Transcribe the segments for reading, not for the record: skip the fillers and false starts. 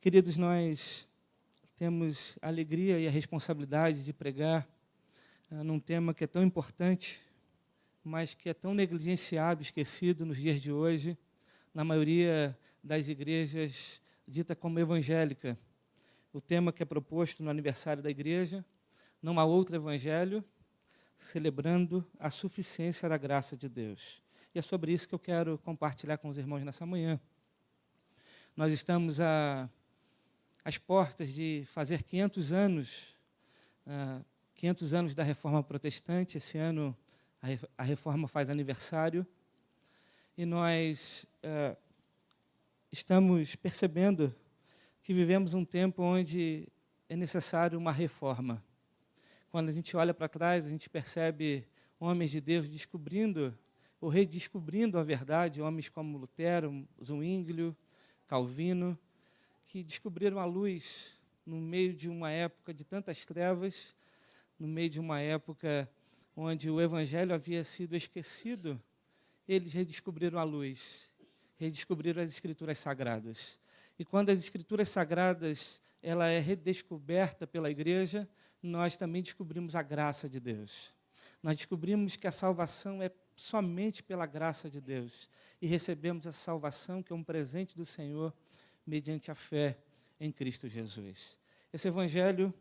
queridos, nós temos a alegria e a responsabilidade de pregar num tema que é tão importante, mas que é tão negligenciado, esquecido nos dias de hoje, na maioria das igrejas dita como evangélica. O tema que é proposto no aniversário da igreja: não há outro evangelho, celebrando a suficiência da graça de Deus. E é sobre isso que eu quero compartilhar com os irmãos nessa manhã. Nós estamos às portas de fazer 500 anos, 500 anos da Reforma Protestante. Esse ano a Reforma faz aniversário, e nós estamos percebendo que vivemos um tempo onde é necessário uma reforma. Quando a gente olha para trás, a gente percebe homens de Deus descobrindo ou redescobrindo a verdade, homens como Lutero, Zwinglio, Calvino, que descobriram a luz no meio de uma época de tantas trevas, no meio de uma época onde o Evangelho havia sido esquecido. Eles redescobriram a luz, redescobriram as Escrituras Sagradas. E quando as Escrituras Sagradas ela é redescoberta pela igreja, nós também descobrimos a graça de Deus. Nós descobrimos que a salvação é somente pela graça de Deus. E recebemos essa salvação, que é um presente do Senhor, mediante a fé em Cristo Jesus. Esse Evangelho,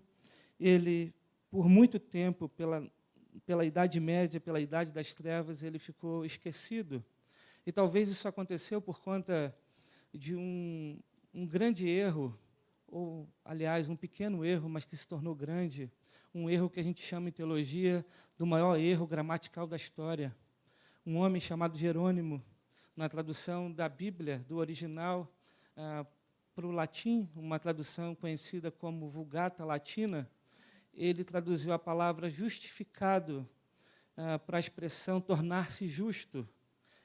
ele, por muito tempo, pela Idade Média, pela Idade das Trevas, ele ficou esquecido. E talvez isso aconteceu por conta de um grande erro, ou, aliás, um pequeno erro, mas que se tornou grande, um erro que a gente chama em teologia do maior erro gramatical da história. Um homem chamado Jerônimo, na tradução da Bíblia, do original para o latim, uma tradução conhecida como Vulgata Latina, ele traduziu a palavra justificado para a expressão tornar-se justo.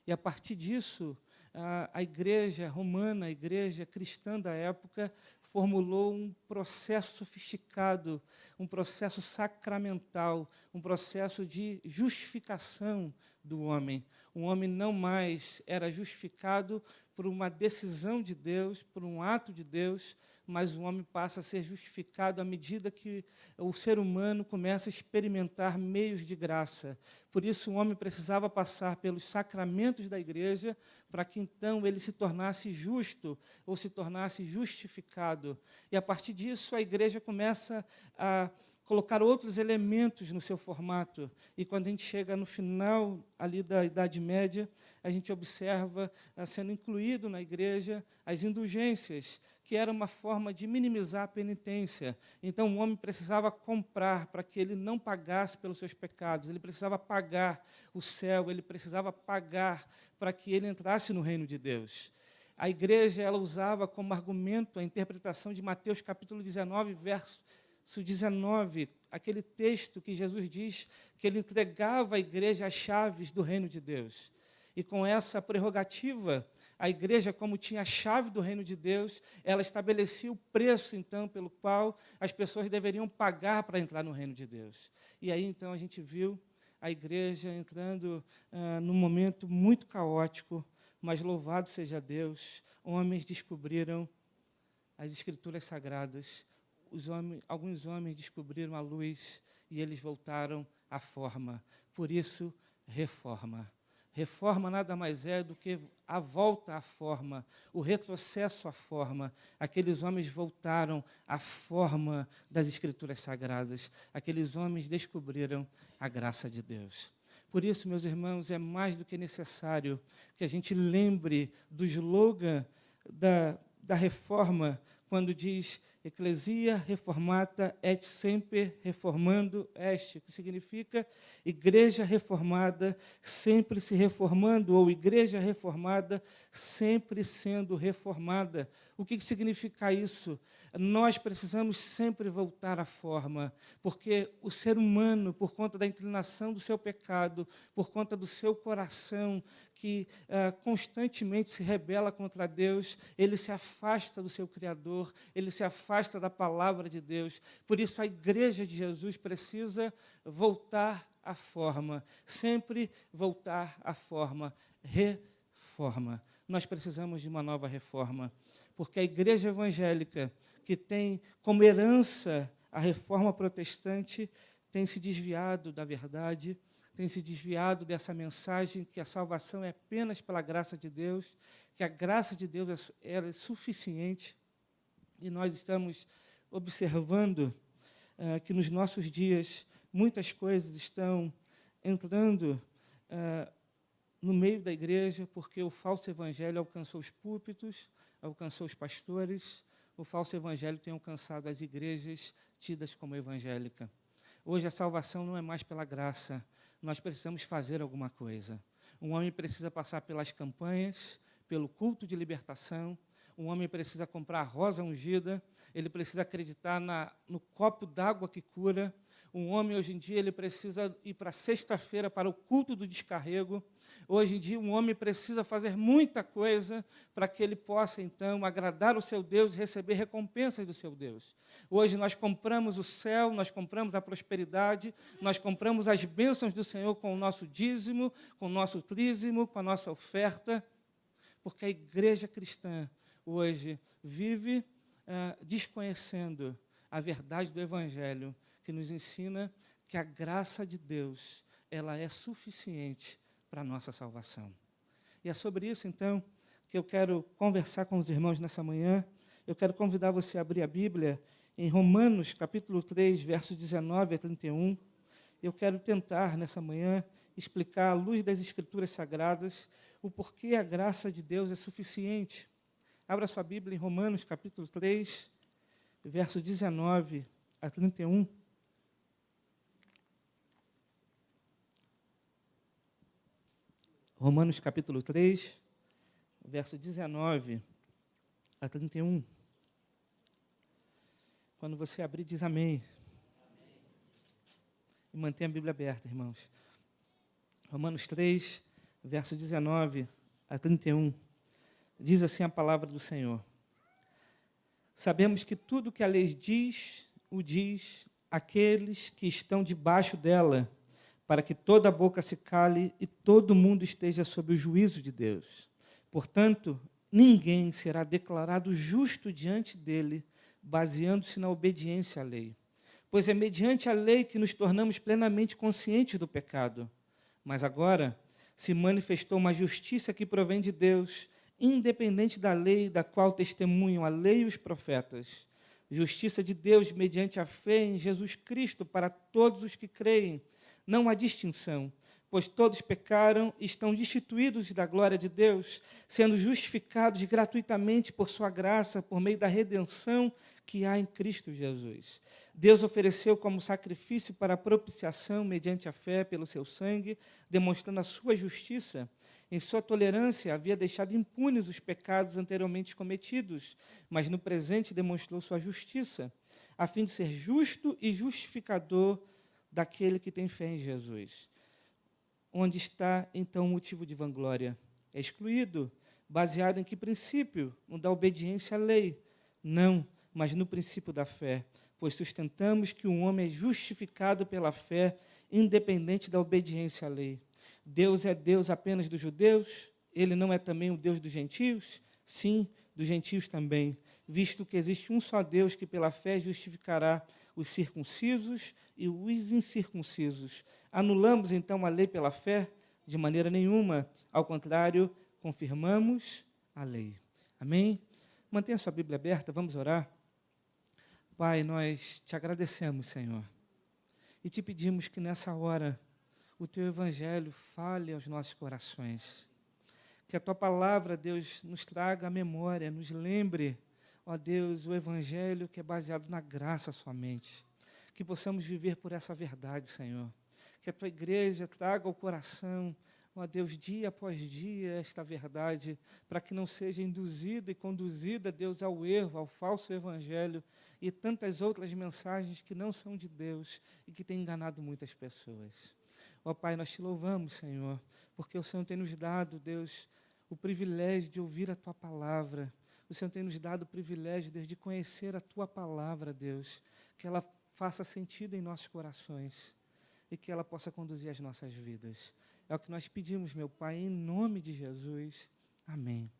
E, a partir disso, a igreja romana, a igreja cristã da época, formulou um processo sofisticado, um processo sacramental, um processo de justificação do homem. O homem não mais era justificado por uma decisão de Deus, por um ato de Deus, mas o homem passa a ser justificado à medida que o ser humano começa a experimentar meios de graça. Por isso, o homem precisava passar pelos sacramentos da igreja para que, então, ele se tornasse justo ou se tornasse justificado. E, a partir disso, a igreja começa a colocar outros elementos no seu formato. E, quando a gente chega no final ali da Idade Média, a gente observa sendo incluído na igreja as indulgências, que era uma forma de minimizar a penitência. Então, o homem precisava comprar para que ele não pagasse pelos seus pecados, ele precisava pagar o céu, ele precisava pagar para que ele entrasse no reino de Deus. A igreja ela usava como argumento a interpretação de Mateus capítulo 19, verso 19, aquele texto que Jesus diz que ele entregava à igreja as chaves do reino de Deus. E com essa prerrogativa, a igreja, como tinha a chave do reino de Deus, ela estabelecia o preço, então, pelo qual as pessoas deveriam pagar para entrar no reino de Deus. E aí, então, a gente viu a igreja entrando num momento muito caótico, mas louvado seja Deus, homens descobriram as Escrituras Sagradas, alguns homens descobriram a luz e eles voltaram à forma. Por isso, reforma. Reforma nada mais é do que a volta à forma, o retrocesso à forma. Aqueles homens voltaram à forma das Escrituras Sagradas. Aqueles homens descobriram a graça de Deus. Por isso, meus irmãos, é mais do que necessário que a gente lembre do slogan da reforma, quando diz Ecclesia reformata et semper reformando est, que significa igreja reformada sempre se reformando, ou igreja reformada sempre sendo reformada. O que significa isso? Nós precisamos sempre voltar à forma, porque o ser humano, por conta da inclinação do seu pecado, por conta do seu coração, que constantemente se rebela contra Deus, ele se afasta do seu Criador, ele se afasta da palavra de Deus. Por isso, a igreja de Jesus precisa voltar à forma, sempre voltar à forma, reforma. Nós precisamos de uma nova reforma, porque a igreja evangélica, que tem como herança a reforma protestante, tem se desviado da verdade, tem se desviado dessa mensagem que a salvação é apenas pela graça de Deus, que a graça de Deus é suficiente. E nós estamos observando que nos nossos dias muitas coisas estão entrando no meio da igreja, porque o falso evangelho alcançou os púlpitos, alcançou os pastores, o falso evangelho tem alcançado as igrejas tidas como evangélica. Hoje a salvação não é mais pela graça, nós precisamos fazer alguma coisa. Um homem precisa passar pelas campanhas, pelo culto de libertação, um homem precisa comprar a rosa ungida, ele precisa acreditar no copo d'água que cura. Um homem, hoje em dia, ele precisa ir para sexta-feira para o culto do descarrego. Hoje em dia, um homem precisa fazer muita coisa para que ele possa, então, agradar o seu Deus e receber recompensas do seu Deus. Hoje nós compramos o céu, nós compramos a prosperidade, nós compramos as bênçãos do Senhor com o nosso dízimo, com o nosso trízimo, com a nossa oferta, porque a igreja cristã hoje vive desconhecendo a verdade do Evangelho, que nos ensina que a graça de Deus ela é suficiente para a nossa salvação. E é sobre isso, então, que eu quero conversar com os irmãos nessa manhã. Eu quero convidar você a abrir a Bíblia em Romanos, capítulo 3, versos 19 a 31. Eu quero tentar, nessa manhã, explicar, à luz das Escrituras Sagradas, o porquê a graça de Deus é suficiente. Abra sua Bíblia em Romanos, capítulo 3, verso 19 a 31. Romanos, capítulo 3, verso 19 a 31. Quando você abrir, diz amém. E mantenha a Bíblia aberta, irmãos. Romanos 3, verso 19 a 31. Diz assim a palavra do Senhor: sabemos que tudo que a lei diz, o diz àqueles que estão debaixo dela, para que toda a boca se cale e todo mundo esteja sob o juízo de Deus. Portanto, ninguém será declarado justo diante dele, baseando-se na obediência à lei. Pois é mediante a lei que nos tornamos plenamente conscientes do pecado. Mas agora se manifestou uma justiça que provém de Deus, independente da lei, da qual testemunham a lei e os profetas. Justiça de Deus mediante a fé em Jesus Cristo para todos os que creem. Não há distinção, pois todos pecaram e estão destituídos da glória de Deus, sendo justificados gratuitamente por sua graça, por meio da redenção que há em Cristo Jesus. Deus ofereceu como sacrifício para a propiciação mediante a fé pelo seu sangue, demonstrando a sua justiça. Em sua tolerância, havia deixado impunes os pecados anteriormente cometidos, mas no presente demonstrou sua justiça, a fim de ser justo e justificador daquele que tem fé em Jesus. Onde está, então, o motivo de vanglória? É excluído. Baseado em que princípio? No da obediência à lei? Não, mas no princípio da fé, pois sustentamos que um homem é justificado pela fé, independente da obediência à lei. Deus é Deus apenas dos judeus? Ele não é também o Deus dos gentios? Sim, dos gentios também, visto que existe um só Deus que pela fé justificará os circuncisos e os incircuncisos. Anulamos, então, a lei pela fé? De maneira nenhuma. Ao contrário, confirmamos a lei. Amém? Mantenha sua Bíblia aberta, vamos orar. Pai, nós te agradecemos, Senhor, e te pedimos que nessa hora o Teu Evangelho fale aos nossos corações. Que a Tua palavra, Deus, nos traga a memória, nos lembre, ó Deus, o Evangelho que é baseado na graça somente. Que possamos viver por essa verdade, Senhor. Que a Tua igreja traga ao coração, ó Deus, dia após dia, esta verdade, para que não seja induzida e conduzida, Deus, ao erro, ao falso Evangelho e tantas outras mensagens que não são de Deus e que têm enganado muitas pessoas. Ó Pai, nós te louvamos, Senhor, porque o Senhor tem nos dado, Deus, o privilégio de ouvir a Tua palavra. O Senhor tem nos dado o privilégio, Deus, de conhecer a Tua palavra, Deus, que ela faça sentido em nossos corações e que ela possa conduzir as nossas vidas. É o que nós pedimos, meu Pai, em nome de Jesus. Amém.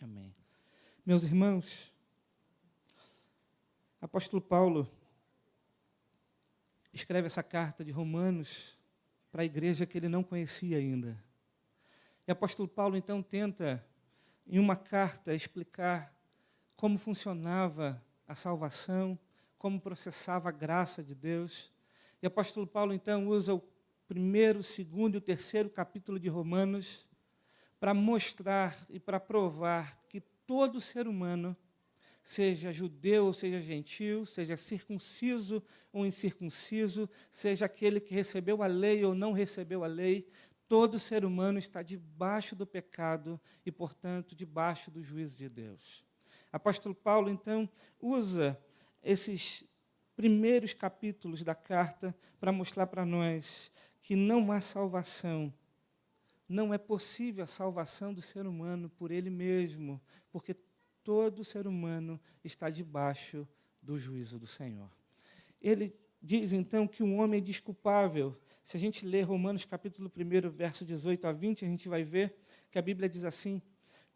Amém. Meus irmãos, o apóstolo Paulo escreve essa carta de Romanos para a igreja que ele não conhecia ainda. E o apóstolo Paulo, então, tenta, em uma carta, explicar como funcionava a salvação, como processava a graça de Deus. E o apóstolo Paulo, então, usa o primeiro, segundo e o terceiro capítulo de Romanos para mostrar e para provar que todo ser humano, seja judeu ou seja gentil, seja circunciso ou incircunciso, seja aquele que recebeu a lei ou não recebeu a lei, todo ser humano está debaixo do pecado e, portanto, debaixo do juízo de Deus. O apóstolo Paulo, então, usa esses primeiros capítulos da carta para mostrar para nós que não há salvação, não é possível a salvação do ser humano por ele mesmo, porque todo ser humano está debaixo do juízo do Senhor. Ele diz, então, que o homem é desculpável. Se a gente ler Romanos capítulo 1, verso 18 a 20, a gente vai ver que a Bíblia diz assim: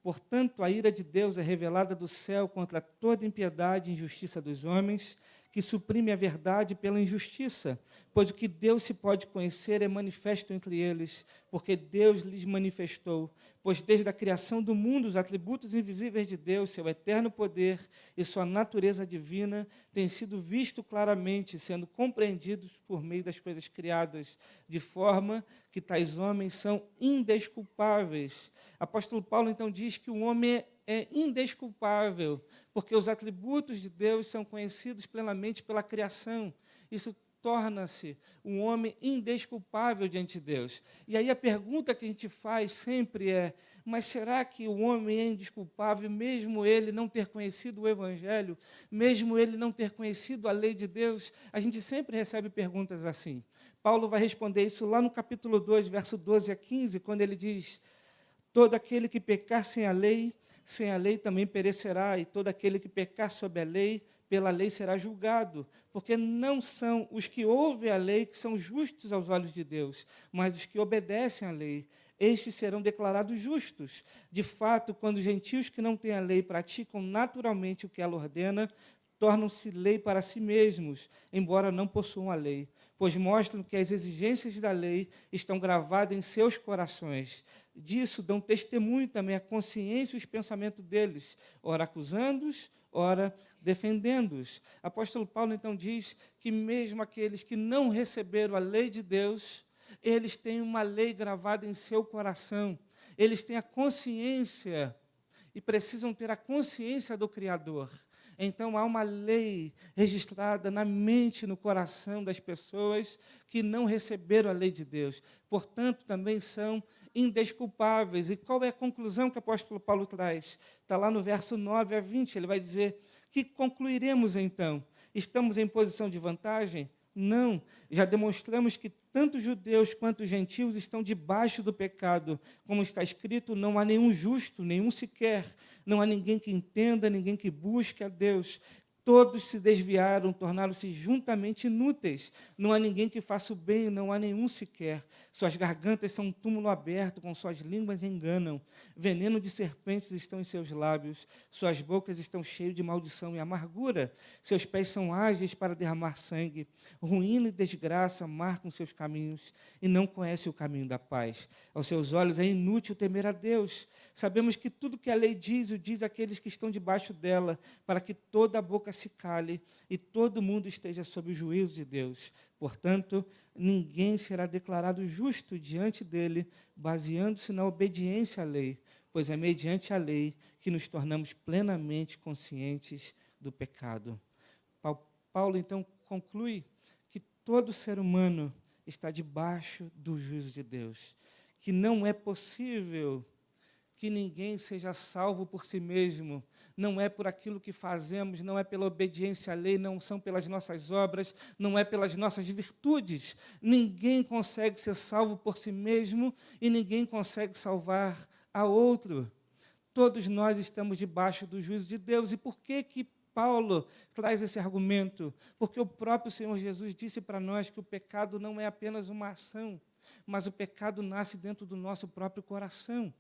portanto, a ira de Deus é revelada do céu contra toda impiedade e injustiça dos homens, que suprime a verdade pela injustiça, pois o que Deus se pode conhecer é manifesto entre eles, porque Deus lhes manifestou. Pois desde a criação do mundo, os atributos invisíveis de Deus, seu eterno poder e sua natureza divina, têm sido vistos claramente, sendo compreendidos por meio das coisas criadas, de forma que tais homens são indesculpáveis. Apóstolo Paulo, então, diz que o homem é indesculpável, porque os atributos de Deus são conhecidos plenamente pela criação. Isso torna-se um homem indesculpável diante de Deus. E aí a pergunta que a gente faz sempre é: mas será que o homem é indesculpável, mesmo ele não ter conhecido o Evangelho, mesmo ele não ter conhecido a lei de Deus? A gente sempre recebe perguntas assim. Paulo vai responder isso lá no capítulo 2, verso 12 a 15, quando ele diz: todo aquele que pecar sem a lei também perecerá, e todo aquele que pecar sob a lei, pela lei será julgado, porque não são os que ouvem a lei que são justos aos olhos de Deus, mas os que obedecem à lei. Estes serão declarados justos. De fato, quando os gentios que não têm a lei praticam naturalmente o que ela ordena, tornam-se lei para si mesmos, embora não possuam a lei, pois mostram que as exigências da lei estão gravadas em seus corações. Disso dão testemunho também a consciência e os pensamentos deles, ora acusando-os, ora defendendo-os. Apóstolo Paulo, então, diz que mesmo aqueles que não receberam a lei de Deus, eles têm uma lei gravada em seu coração, eles têm a consciência e precisam ter a consciência do Criador. Então, há uma lei registrada na mente e no coração das pessoas que não receberam a lei de Deus. Portanto, também são indesculpáveis. E qual é a conclusão que o apóstolo Paulo traz? Está lá no verso 9 a 20, ele vai dizer: que concluiremos então? Estamos em posição de vantagem? Não, já demonstramos que tanto judeus quanto gentios estão debaixo do pecado. Como está escrito, não há nenhum justo, nenhum sequer. Não há ninguém que entenda, ninguém que busque a Deus. Todos se desviaram, tornaram-se juntamente inúteis. Não há ninguém que faça o bem, não há nenhum sequer. Suas gargantas são um túmulo aberto, com suas línguas enganam. Veneno de serpentes estão em seus lábios. Suas bocas estão cheias de maldição e amargura. Seus pés são ágeis para derramar sangue. Ruína e desgraça marcam seus caminhos e não conhecem o caminho da paz. Aos seus olhos é inútil temer a Deus. Sabemos que tudo que a lei diz, o diz àqueles que estão debaixo dela, para que toda a boca se cale e todo mundo esteja sob o juízo de Deus. Portanto, ninguém será declarado justo diante dele, baseando-se na obediência à lei, pois é mediante a lei que nos tornamos plenamente conscientes do pecado. Paulo, então, conclui que todo ser humano está debaixo do juízo de Deus, que não é possível que ninguém seja salvo por si mesmo, não é por aquilo que fazemos, não é pela obediência à lei, não são pelas nossas obras, não é pelas nossas virtudes. Ninguém consegue ser salvo por si mesmo e ninguém consegue salvar a outro. Todos nós estamos debaixo do juízo de Deus. E por que Paulo traz esse argumento? Porque o próprio Senhor Jesus disse para nós que o pecado não é apenas uma ação, mas o pecado nasce dentro do nosso próprio coração.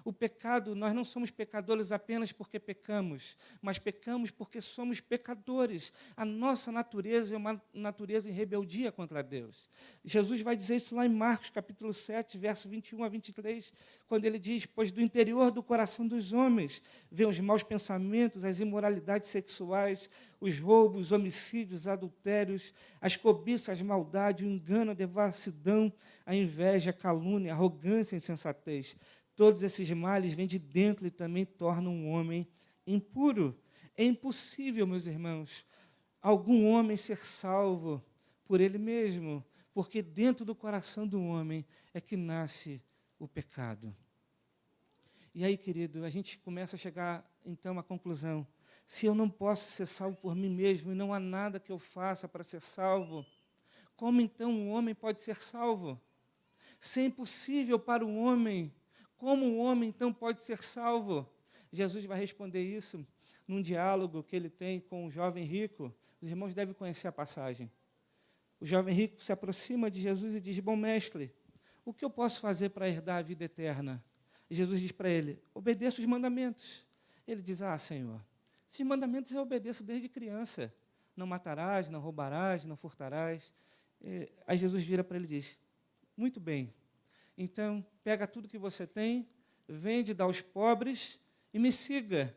O pecado, nós não somos pecadores apenas porque pecamos, mas pecamos porque somos pecadores. A nossa natureza é uma natureza em rebeldia contra Deus. Jesus vai dizer isso lá em Marcos, capítulo 7, verso 21 a 23, quando ele diz: pois do interior do coração dos homens vêm os maus pensamentos, as imoralidades sexuais, os roubos, os homicídios, os adultérios, as cobiças, a maldade, o engano, a devassidão, a inveja, a calúnia, a arrogância e a insensatez. Todos esses males vêm de dentro e também tornam um homem impuro. É impossível, meus irmãos, algum homem ser salvo por ele mesmo, porque dentro do coração do homem é que nasce o pecado. E aí, querido, a gente começa a chegar, então, à conclusão: se eu não posso ser salvo por mim mesmo e não há nada que eu faça para ser salvo, como então um homem pode ser salvo? Se é impossível para o homem, como o homem então pode ser salvo? Jesus vai responder isso num diálogo que ele tem com um jovem rico. Os irmãos devem conhecer a passagem. O jovem rico se aproxima de Jesus e diz: bom mestre, o que eu posso fazer para herdar a vida eterna? E Jesus diz para ele: obedeça os mandamentos. Ele diz: ah, Senhor, esses mandamentos eu obedeço desde criança. Não matarás, não roubarás, não furtarás. Aí Jesus vira para ele e diz: muito bem, então pega tudo que você tem, vende, dá aos pobres e me siga.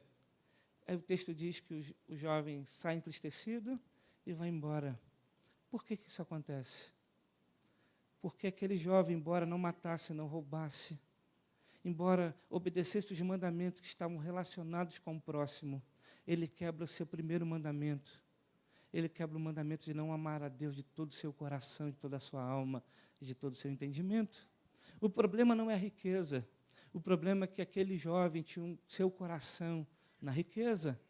Aí o texto diz que o jovem sai entristecido e vai embora. Por que isso acontece? Porque aquele jovem, embora não matasse, não roubasse, embora obedecesse os mandamentos que estavam relacionados com o próximo, ele quebra o seu primeiro mandamento. Ele quebra o mandamento de não amar a Deus de todo o seu coração, de toda a sua alma, de todo o seu entendimento. O problema não é a riqueza. O problema é que aquele jovem tinha o seu coração na riqueza,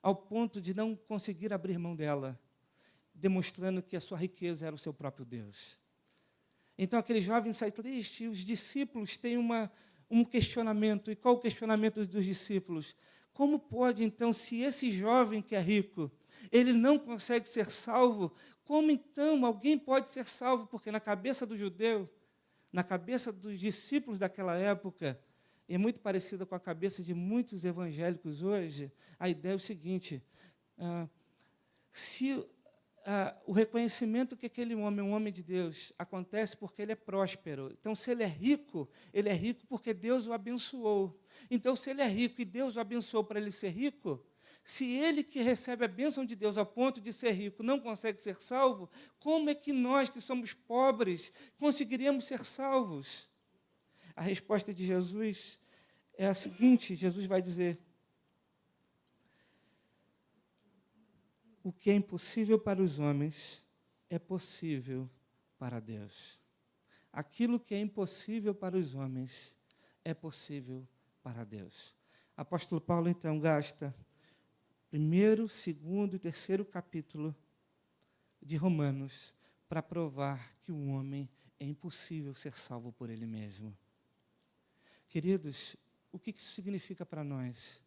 ao ponto de não conseguir abrir mão dela, demonstrando que a sua riqueza era o seu próprio Deus. Então aquele jovem sai triste e os discípulos têm um questionamento. E qual o questionamento dos discípulos? Como pode, então, se esse jovem que é rico, ele não consegue ser salvo, como então alguém pode ser salvo? Porque na cabeça do judeu, na cabeça dos discípulos daquela época, e é muito parecida com a cabeça de muitos evangélicos hoje, a ideia é o seguinte: se o reconhecimento que aquele homem é um homem de Deus acontece porque ele é próspero. Então, se ele é rico porque Deus o abençoou. Então, se ele é rico e Deus o abençoou para ele ser rico, se ele que recebe a bênção de Deus ao ponto de ser rico não consegue ser salvo, como é que nós, que somos pobres, conseguiríamos ser salvos? A resposta de Jesus é a seguinte: Jesus vai dizer: o que é impossível para os homens é possível para Deus. Aquilo que é impossível para os homens é possível para Deus. Apóstolo Paulo, então, gasta primeiro, segundo e terceiro capítulo de Romanos para provar que o homem é impossível ser salvo por ele mesmo. Queridos, o que isso significa para nós?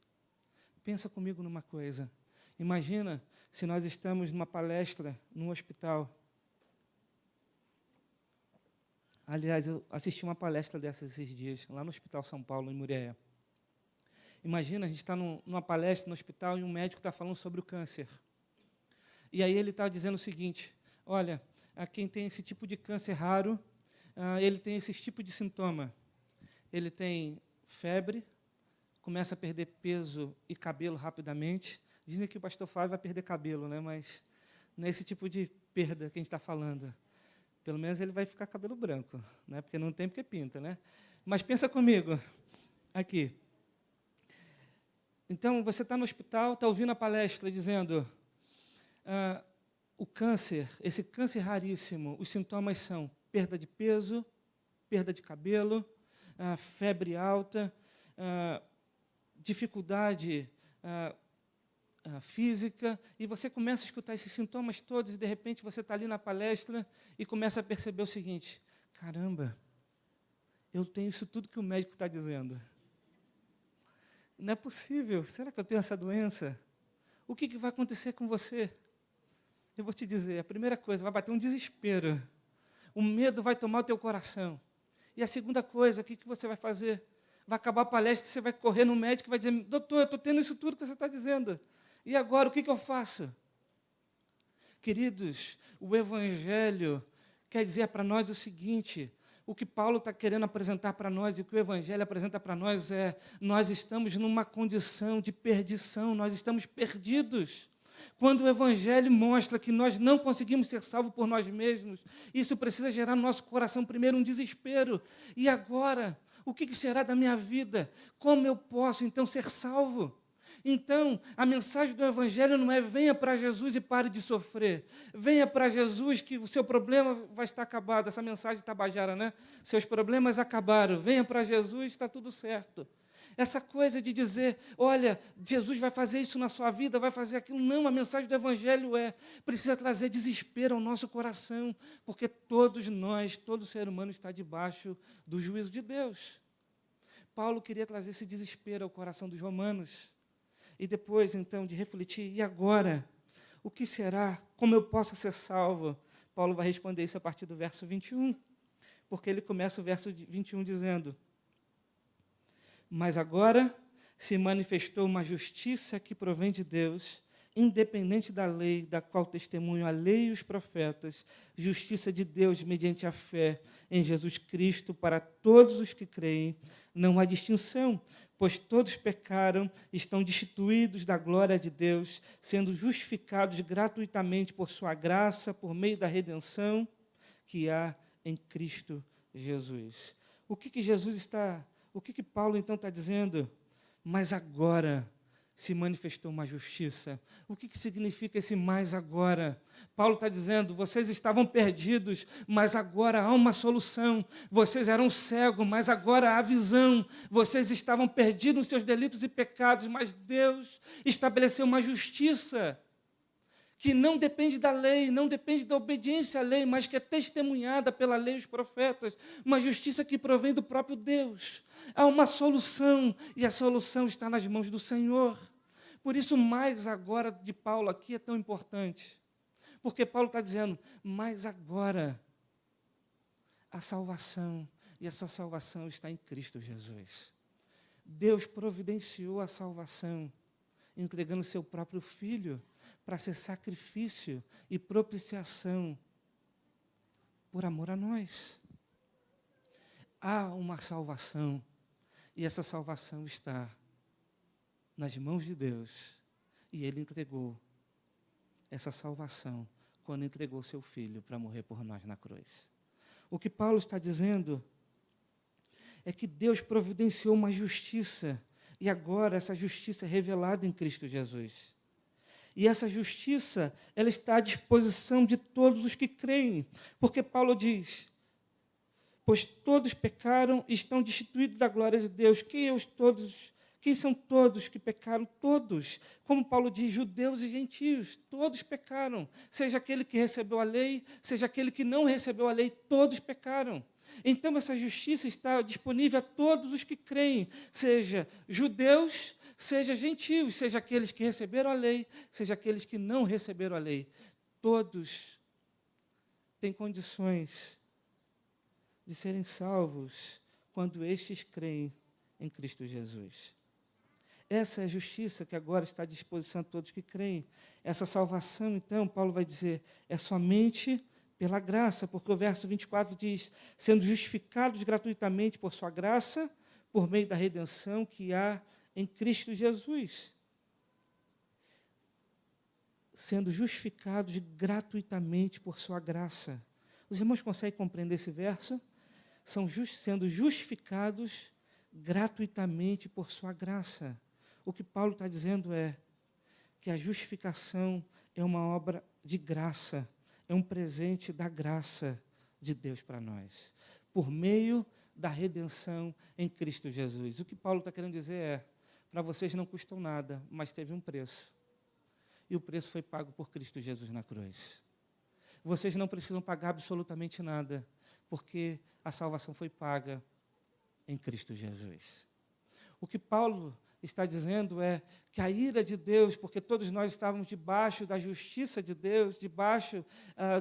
Pensa comigo numa coisa. Imagina se nós estamos numa palestra, num hospital. Aliás, eu assisti uma palestra dessas esses dias, lá no Hospital São Paulo, em Muriaé. Imagina, a gente está numa palestra no hospital e um médico está falando sobre o câncer. E aí ele está dizendo o seguinte: olha, quem tem esse tipo de câncer raro, ele tem esse tipo de sintoma. Ele tem febre, começa a perder peso e cabelo rapidamente. Dizem que o pastor Flávio vai perder cabelo, né? Mas não é esse tipo de perda que a gente está falando. Pelo menos ele vai ficar cabelo branco, né? Porque não tem porque pinta, né? Mas pensa comigo, aqui. Então, você está no hospital, está ouvindo a palestra dizendo, o câncer, esse câncer raríssimo, os sintomas são perda de peso, perda de cabelo, febre alta, dificuldade física, e você começa a escutar esses sintomas todos, e de repente você está ali na palestra e começa a perceber o seguinte: caramba, eu tenho isso tudo que o médico está dizendo. Não é possível, será que eu tenho essa doença? O que vai acontecer com você? Eu vou te dizer, a primeira coisa, vai bater um desespero, o medo vai tomar o teu coração. E a segunda coisa, o que você vai fazer? Vai acabar a palestra, você vai correr no médico e vai dizer, doutor, eu estou tendo isso tudo que você está dizendo. E agora, o que eu faço? Queridos, o Evangelho quer dizer para nós o seguinte, o que Paulo está querendo apresentar para nós e o que o Evangelho apresenta para nós é, nós estamos numa condição de perdição, nós estamos perdidos. Quando o Evangelho mostra que nós não conseguimos ser salvos por nós mesmos, isso precisa gerar no nosso coração primeiro um desespero. E agora, o que será da minha vida? Como eu posso, então, ser salvo? Então, a mensagem do Evangelho não é venha para Jesus e pare de sofrer. Venha para Jesus que o seu problema vai estar acabado. Essa mensagem tabajara, né? Seus problemas acabaram. Venha para Jesus, está tudo certo. Essa coisa de dizer, olha, Jesus vai fazer isso na sua vida, vai fazer aquilo. Não, a mensagem do Evangelho precisa trazer desespero ao nosso coração, porque todos nós, todo ser humano está debaixo do juízo de Deus. Paulo queria trazer esse desespero ao coração dos romanos. E depois, então, de refletir, e agora? O que será? Como eu posso ser salvo? Paulo vai responder isso a partir do verso 21, porque ele começa o verso 21 dizendo, mas agora se manifestou uma justiça que provém de Deus, independente da lei, da qual testemunham a lei e os profetas, justiça de Deus mediante a fé em Jesus Cristo para todos os que creem, não há distinção, pois todos pecaram, estão destituídos da glória de Deus, sendo justificados gratuitamente por sua graça, por meio da redenção que há em Cristo Jesus. O que Paulo então está dizendo? Mas agora se manifestou uma justiça. O que significa esse mais agora? Paulo está dizendo, vocês estavam perdidos, mas agora há uma solução. Vocês eram cegos, mas agora há visão. Vocês estavam perdidos nos seus delitos e pecados, mas Deus estabeleceu uma justiça que não depende da lei, não depende da obediência à lei, mas que é testemunhada pela lei e os profetas, uma justiça que provém do próprio Deus. Há uma solução, e a solução está nas mãos do Senhor. Por isso, mais agora de Paulo aqui é tão importante, porque Paulo está dizendo, mas agora a salvação, e essa salvação está em Cristo Jesus. Deus providenciou a salvação, entregando seu próprio Filho, para ser sacrifício e propiciação por amor a nós. Há uma salvação, e essa salvação está nas mãos de Deus, e Ele entregou essa salvação quando entregou seu Filho para morrer por nós na cruz. O que Paulo está dizendo é que Deus providenciou uma justiça, e agora essa justiça é revelada em Cristo Jesus. E essa justiça, ela está à disposição de todos os que creem. Porque Paulo diz, pois todos pecaram e estão destituídos da glória de Deus. Quem são todos que pecaram? Todos. Como Paulo diz, judeus e gentios, todos pecaram. Seja aquele que recebeu a lei, seja aquele que não recebeu a lei, todos pecaram. Então, essa justiça está disponível a todos os que creem, seja judeus, seja gentios, seja aqueles que receberam a lei, seja aqueles que não receberam a lei. Todos têm condições de serem salvos quando estes creem em Cristo Jesus. Essa é a justiça que agora está à disposição de todos que creem. Essa salvação, então, Paulo vai dizer, é somente pela graça, porque o verso 24 diz, sendo justificados gratuitamente por sua graça, por meio da redenção que há em Cristo Jesus. Sendo justificados gratuitamente por sua graça. Os irmãos conseguem compreender esse verso? Sendo justificados gratuitamente por sua graça. O que Paulo está dizendo é que a justificação é uma obra de graça, é um presente da graça de Deus para nós, por meio da redenção em Cristo Jesus. O que Paulo está querendo dizer é, para vocês não custou nada, mas teve um preço. E o preço foi pago por Cristo Jesus na cruz. Vocês não precisam pagar absolutamente nada, porque a salvação foi paga em Cristo Jesus. O que Paulo está dizendo é que a ira de Deus, porque todos nós estávamos debaixo da justiça de Deus, debaixo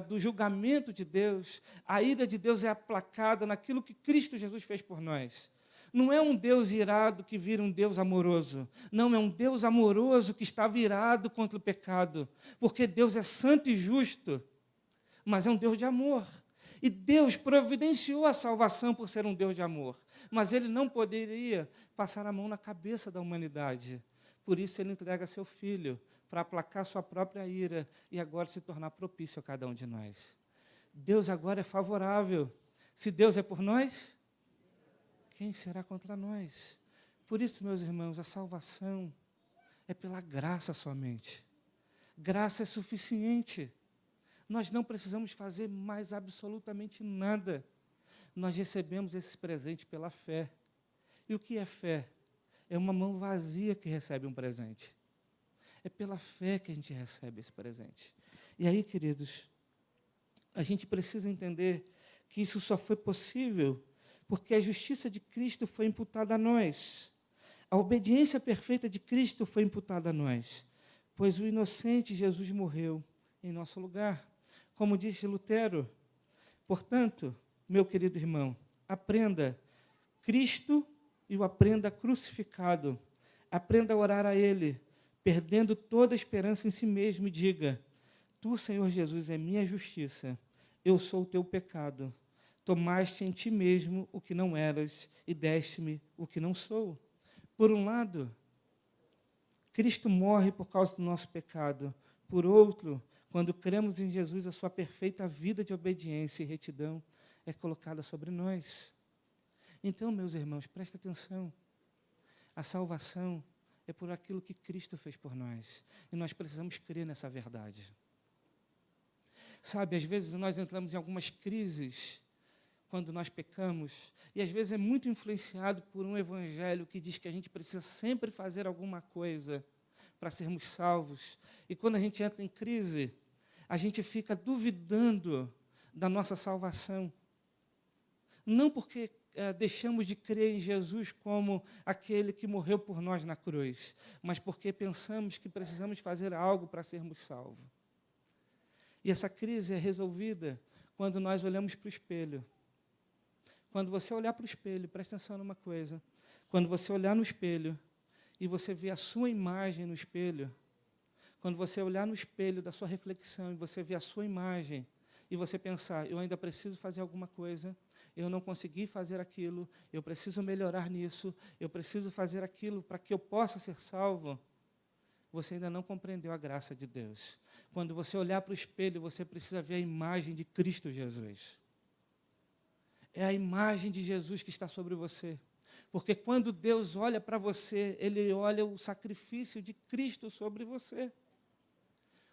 do julgamento de Deus, a ira de Deus é aplacada naquilo que Cristo Jesus fez por nós. Não é um Deus irado que vira um Deus amoroso. Não, é um Deus amoroso que está virado contra o pecado. Porque Deus é santo e justo, mas é um Deus de amor. E Deus providenciou a salvação por ser um Deus de amor. Mas Ele não poderia passar a mão na cabeça da humanidade. Por isso Ele entrega seu Filho, para aplacar sua própria ira e agora se tornar propício a cada um de nós. Deus agora é favorável. Se Deus é por nós, quem será contra nós? Por isso, meus irmãos, a salvação é pela graça somente. Graça é suficiente. Nós não precisamos fazer mais absolutamente nada. Nós recebemos esse presente pela fé. E o que é fé? É uma mão vazia que recebe um presente. É pela fé que a gente recebe esse presente. E aí, queridos, a gente precisa entender que isso só foi possível porque a justiça de Cristo foi imputada a nós. A obediência perfeita de Cristo foi imputada a nós, pois o inocente Jesus morreu em nosso lugar. Como disse Lutero, portanto, meu querido irmão, aprenda Cristo e o aprenda crucificado. Aprenda a orar a Ele, perdendo toda a esperança em si mesmo, e diga: Tu, Senhor Jesus, é minha justiça, eu sou o teu pecado. Tomaste em ti mesmo o que não eras e deste-me o que não sou. Por um lado, Cristo morre por causa do nosso pecado. Por outro, quando cremos em Jesus, a sua perfeita vida de obediência e retidão é colocada sobre nós. Então, meus irmãos, prestem atenção. A salvação é por aquilo que Cristo fez por nós. E nós precisamos crer nessa verdade. Sabe, às vezes nós entramos em algumas crises quando nós pecamos, e às vezes é muito influenciado por um evangelho que diz que a gente precisa sempre fazer alguma coisa para sermos salvos. E quando a gente entra em crise, a gente fica duvidando da nossa salvação. Não porque deixamos de crer em Jesus como aquele que morreu por nós na cruz, mas porque pensamos que precisamos fazer algo para sermos salvos. E essa crise é resolvida quando nós olhamos para o espelho. Quando você olhar para o espelho, presta atenção numa coisa. Quando você olhar no espelho e você ver a sua imagem no espelho, quando você olhar no espelho da sua reflexão e você ver a sua imagem e você pensar: eu ainda preciso fazer alguma coisa, eu não consegui fazer aquilo, eu preciso melhorar nisso, eu preciso fazer aquilo para que eu possa ser salvo, você ainda não compreendeu a graça de Deus. Quando você olhar para o espelho, você precisa ver a imagem de Cristo Jesus. É a imagem de Jesus que está sobre você. Porque quando Deus olha para você, Ele olha o sacrifício de Cristo sobre você.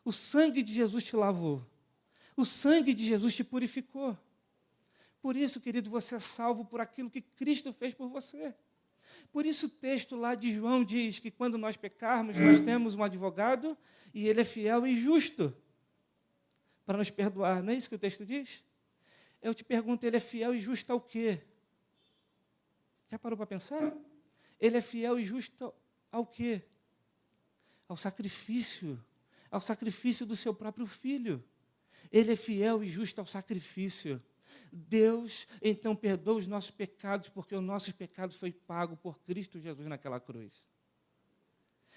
O sangue de Jesus te lavou. O sangue de Jesus te purificou. Por isso, querido, você é salvo por aquilo que Cristo fez por você. Por isso o texto lá de João diz que quando nós pecarmos, nós temos um advogado e Ele é fiel e justo para nos perdoar. Não é isso que o texto diz? Eu te pergunto, Ele é fiel e justo ao quê? Já parou para pensar? Ele é fiel e justo ao quê? Ao sacrifício do seu próprio Filho. Ele é fiel e justo ao sacrifício. Deus, então, perdoa os nossos pecados, porque os nossos pecados foi pago por Cristo Jesus naquela cruz.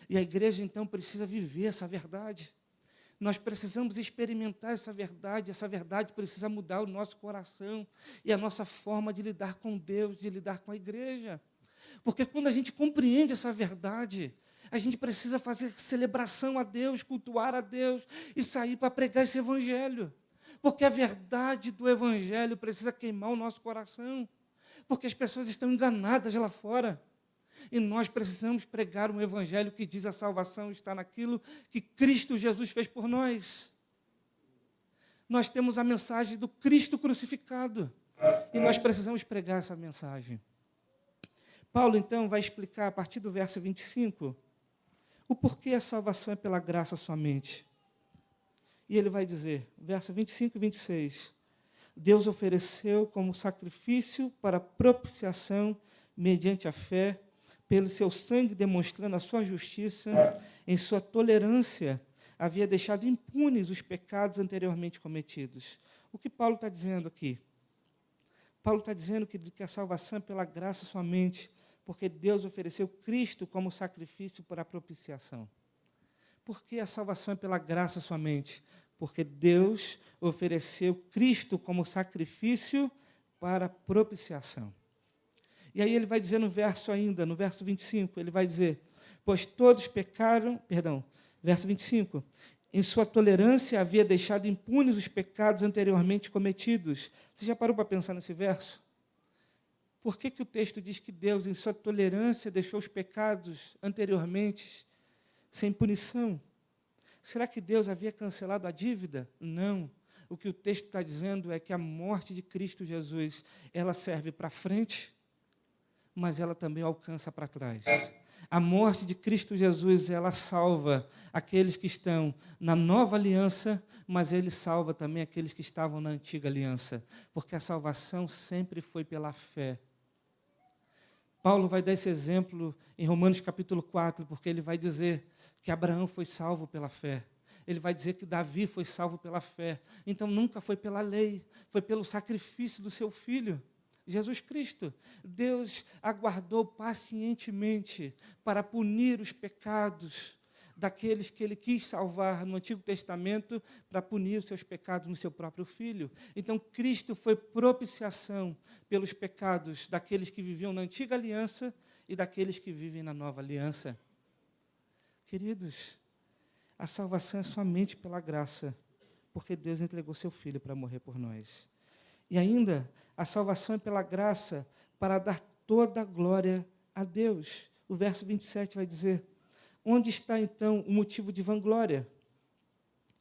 E a igreja, então, precisa viver essa verdade. Nós precisamos experimentar essa verdade precisa mudar o nosso coração e a nossa forma de lidar com Deus, de lidar com a igreja. Porque quando a gente compreende essa verdade, a gente precisa fazer celebração a Deus, cultuar a Deus e sair para pregar esse evangelho. Porque a verdade do evangelho precisa queimar o nosso coração. Porque as pessoas estão enganadas lá fora. E nós precisamos pregar um evangelho que diz a salvação está naquilo que Cristo Jesus fez por nós. Nós temos a mensagem do Cristo crucificado. E nós precisamos pregar essa mensagem. Paulo, então, vai explicar, a partir do verso 25, o porquê a salvação é pela graça somente. E ele vai dizer, verso 25 e 26, Deus ofereceu como sacrifício para propiciação mediante a fé, pelo seu sangue demonstrando a sua justiça, em sua tolerância, havia deixado impunes os pecados anteriormente cometidos. O que Paulo está dizendo aqui? Paulo está dizendo que a salvação é pela graça somente, porque Deus ofereceu Cristo como sacrifício para a propiciação. Por que a salvação é pela graça somente? Porque Deus ofereceu Cristo como sacrifício para a propiciação. E aí ele vai dizer no verso 25, ele vai dizer, pois todos pecaram, verso 25, em sua tolerância havia deixado impunes os pecados anteriormente cometidos. Você já parou para pensar nesse verso? Por que o texto diz que Deus, em sua tolerância, deixou os pecados anteriormente sem punição? Será que Deus havia cancelado a dívida? Não. O que o texto está dizendo é que a morte de Cristo Jesus, ela serve para frente, mas ela também alcança para trás. A morte de Cristo Jesus, ela salva aqueles que estão na nova aliança, mas ele salva também aqueles que estavam na antiga aliança, porque a salvação sempre foi pela fé. Paulo vai dar esse exemplo em Romanos capítulo 4, porque ele vai dizer que Abraão foi salvo pela fé. Ele vai dizer que Davi foi salvo pela fé. Então, nunca foi pela lei, foi pelo sacrifício do seu Filho, Jesus Cristo. Deus aguardou pacientemente para punir os pecados daqueles que ele quis salvar no Antigo Testamento, para punir os seus pecados no seu próprio Filho. Então, Cristo foi propiciação pelos pecados daqueles que viviam na Antiga Aliança e daqueles que vivem na Nova Aliança. Queridos, a salvação é somente pela graça, porque Deus entregou seu Filho para morrer por nós. E ainda, a salvação é pela graça para dar toda a glória a Deus. O verso 27 vai dizer, onde está, então, o motivo de vanglória?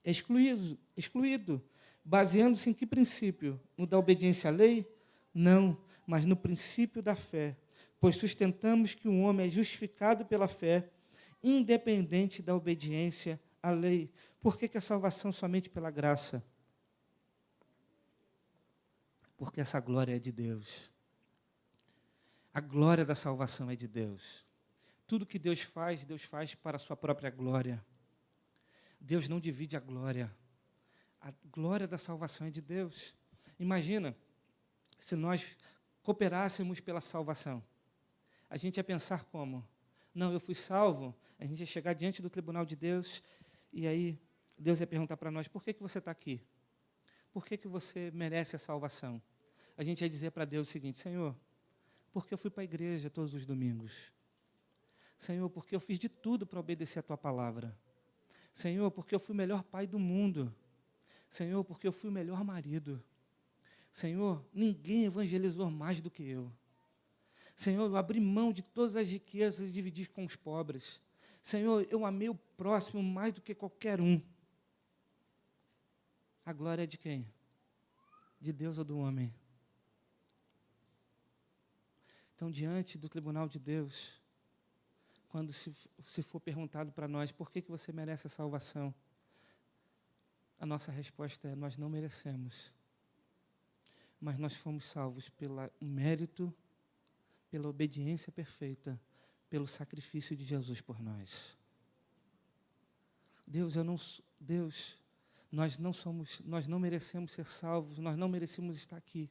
É excluído. Baseando-se em que princípio? No da obediência à lei? Não, mas no princípio da fé. Pois sustentamos que o homem é justificado pela fé, independente da obediência à lei. Por que a salvação somente pela graça? Porque essa glória é de Deus. A glória da salvação é de Deus. Tudo que Deus faz para a sua própria glória. Deus não divide a glória. A glória da salvação é de Deus. Imagina, se nós cooperássemos pela salvação. A gente ia pensar como? Não, eu fui salvo. A gente ia chegar diante do tribunal de Deus e aí Deus ia perguntar para nós, por que você está aqui? Por que você merece a salvação? A gente ia dizer para Deus o seguinte, Senhor, porque eu fui para a igreja todos os domingos. Senhor, porque eu fiz de tudo para obedecer a Tua palavra. Senhor, porque eu fui o melhor pai do mundo. Senhor, porque eu fui o melhor marido. Senhor, ninguém evangelizou mais do que eu. Senhor, eu abri mão de todas as riquezas e dividi com os pobres. Senhor, eu amei o próximo mais do que qualquer um. A glória é de quem? De Deus ou do homem? Então, diante do tribunal de Deus, quando se for perguntado para nós, por que você merece a salvação? A nossa resposta é, nós não merecemos. Mas nós fomos salvos pelo mérito, pela obediência perfeita, pelo sacrifício de Jesus por nós. Deus, nós não merecemos ser salvos, nós não merecemos estar aqui.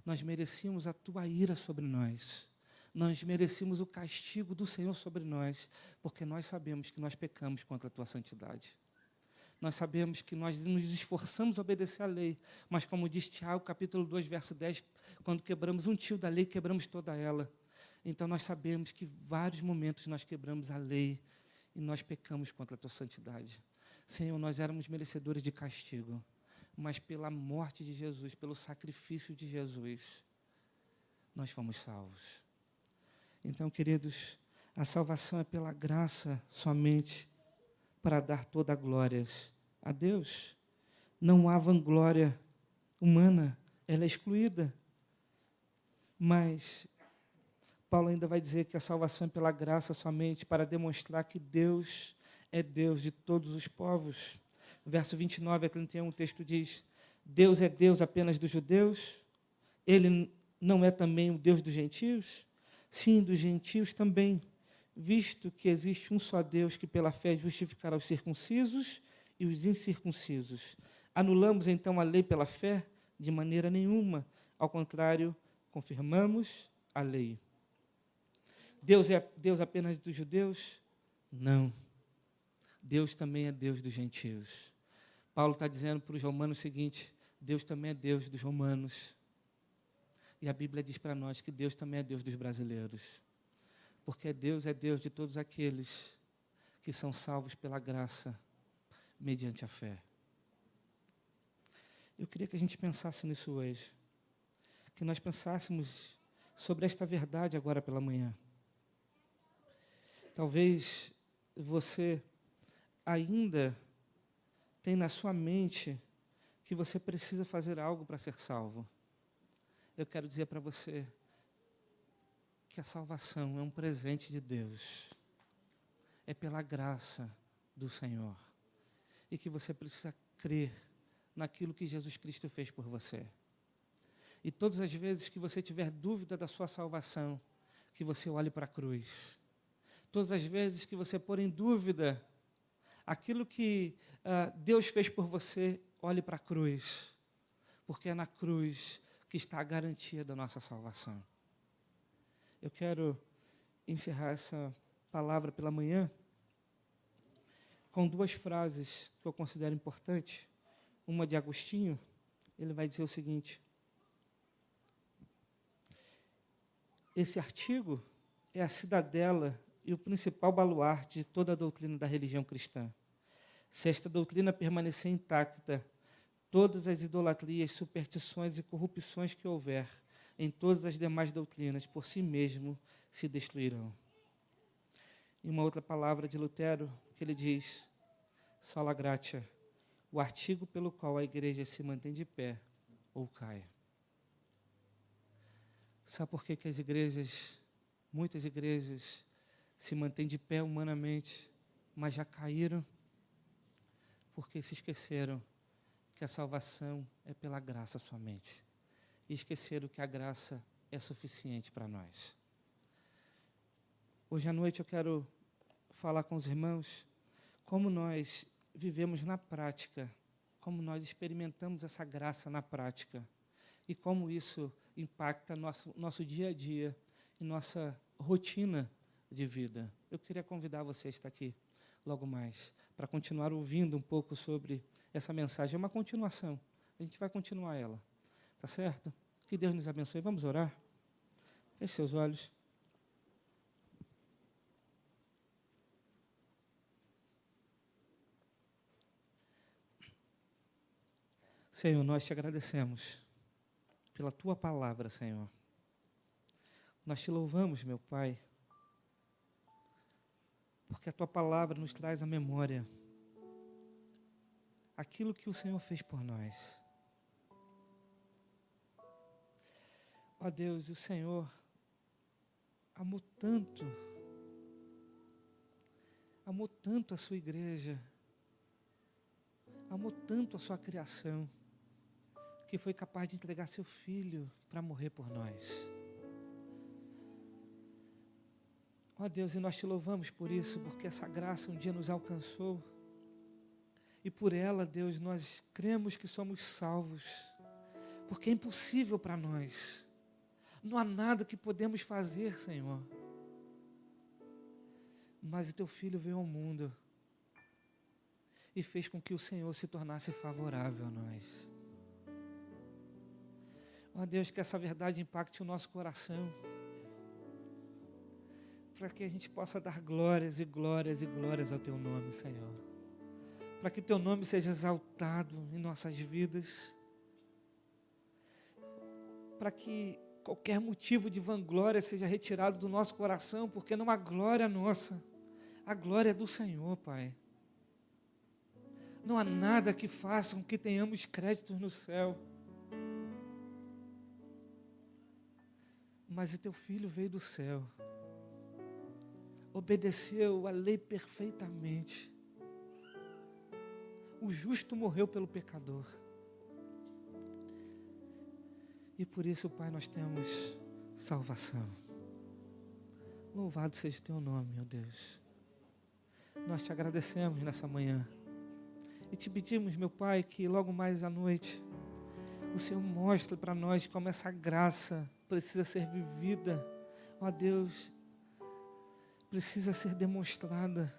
Nós merecíamos a Tua ira sobre nós. Nós merecíamos o castigo do Senhor sobre nós, porque nós sabemos que nós pecamos contra a Tua santidade. Nós sabemos que nós nos esforçamos a obedecer à lei, mas como diz Tiago, capítulo 2, verso 10, quando quebramos um tio da lei, quebramos toda ela. Então nós sabemos que em vários momentos nós quebramos a lei e nós pecamos contra a Tua santidade. Senhor, nós éramos merecedores de castigo, mas pela morte de Jesus, pelo sacrifício de Jesus, nós fomos salvos. Então, queridos, a salvação é pela graça somente, para dar toda a glória a Deus. Não há vanglória humana, ela é excluída. Mas Paulo ainda vai dizer que a salvação é pela graça somente, para demonstrar que Deus é Deus de todos os povos. Verso 29 a 31, o texto diz, Deus é Deus apenas dos judeus? Ele não é também o Deus dos gentios? Sim, dos gentios também, visto que existe um só Deus que pela fé justificará os circuncisos e os incircuncisos. Anulamos então a lei pela fé? De maneira nenhuma. Ao contrário, confirmamos a lei. Deus é Deus apenas dos judeus? Não. Deus também é Deus dos gentios. Paulo está dizendo para os romanos o seguinte: Deus também é Deus dos romanos. E a Bíblia diz para nós que Deus também é Deus dos brasileiros. Porque Deus é Deus de todos aqueles que são salvos pela graça, mediante a fé. Eu queria que a gente pensasse nisso hoje. Que nós pensássemos sobre esta verdade agora pela manhã. Talvez você ainda tenha na sua mente que você precisa fazer algo para ser salvo. Eu quero dizer para você que a salvação é um presente de Deus. É pela graça do Senhor. E que você precisa crer naquilo que Jesus Cristo fez por você. E todas as vezes que você tiver dúvida da sua salvação, que você olhe para a cruz. Todas as vezes que você pôr em dúvida aquilo que Deus fez por você, olhe para a cruz. Porque é na cruz que está a garantia da nossa salvação. Eu quero encerrar essa palavra pela manhã com duas frases que eu considero importantes. Uma de Agostinho, ele vai dizer o seguinte: esse artigo é a cidadela e o principal baluarte de toda a doutrina da religião cristã. Se esta doutrina permanecer intacta, todas as idolatrias, superstições e corrupções que houver em todas as demais doutrinas, por si mesmo, se destruirão. E uma outra palavra de Lutero, que ele diz: sola gratia, o artigo pelo qual a igreja se mantém de pé ou cai. Sabe por que as igrejas, muitas igrejas, se mantêm de pé humanamente, mas já caíram? Porque se esqueceram que a salvação é pela graça somente. E esqueceram que a graça é suficiente para nós. Hoje à noite eu quero falar com os irmãos como nós vivemos na prática, como nós experimentamos essa graça na prática e como isso impacta nosso dia a dia e nossa rotina de vida. Eu queria convidar você a estar aqui logo mais, para continuar ouvindo um pouco sobre essa mensagem. É uma continuação, a gente vai continuar ela, tá certo? Que Deus nos abençoe. Vamos orar? Feche seus olhos. Senhor, nós te agradecemos pela Tua palavra, Senhor. Nós te louvamos, meu Pai, porque a Tua palavra nos traz à memória aquilo que o Senhor fez por nós. Ó Deus, o Senhor amou tanto a sua igreja, amou tanto a sua criação, que foi capaz de entregar seu Filho para morrer por nós. Ó Deus, e nós te louvamos por isso, porque essa graça um dia nos alcançou, e por ela, Deus, nós cremos que somos salvos, porque é impossível para nós, não há nada que podemos fazer, Senhor, mas o Teu Filho veio ao mundo, e fez com que o Senhor se tornasse favorável a nós. Ó Deus, que essa verdade impacte o nosso coração, para que a gente possa dar glórias e glórias e glórias ao Teu nome, Senhor. Para que Teu nome seja exaltado em nossas vidas. Para que qualquer motivo de vanglória seja retirado do nosso coração, porque não há glória nossa, a glória é do Senhor, Pai. Não há nada que faça com que tenhamos créditos no céu. Mas o Teu Filho veio do céu, obedeceu a lei perfeitamente. O justo morreu pelo pecador. E por isso, Pai, nós temos salvação. Louvado seja o Teu nome, meu Deus. Nós te agradecemos nessa manhã. E te pedimos, meu Pai, que logo mais à noite, o Senhor mostre para nós como essa graça precisa ser vivida. Ó Deus, precisa ser demonstrada.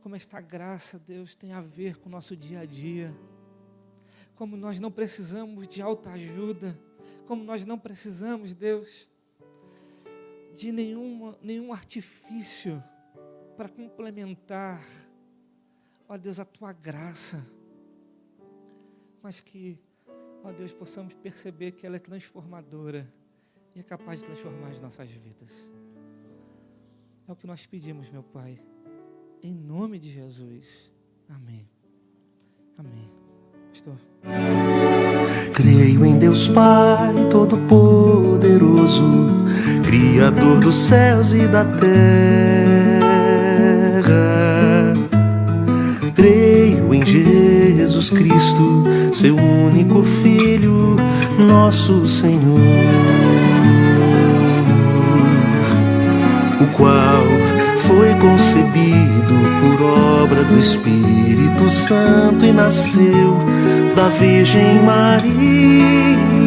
Como esta graça, Deus, tem a ver com o nosso dia a dia. Como nós não precisamos de autoajuda. Como nós não precisamos, Deus, de nenhum artifício para complementar, ó Deus, a Tua graça. Mas que, ó Deus, possamos perceber que ela é transformadora e é capaz de transformar as nossas vidas. É o que nós pedimos, meu Pai, em nome de Jesus. Amém. Amém. Pastor. Creio em Deus Pai Todo-Poderoso, Criador dos céus e da terra. Creio em Jesus Cristo, seu único Filho, nosso Senhor, o qual foi concebido por obra do Espírito Santo e nasceu da Virgem Maria.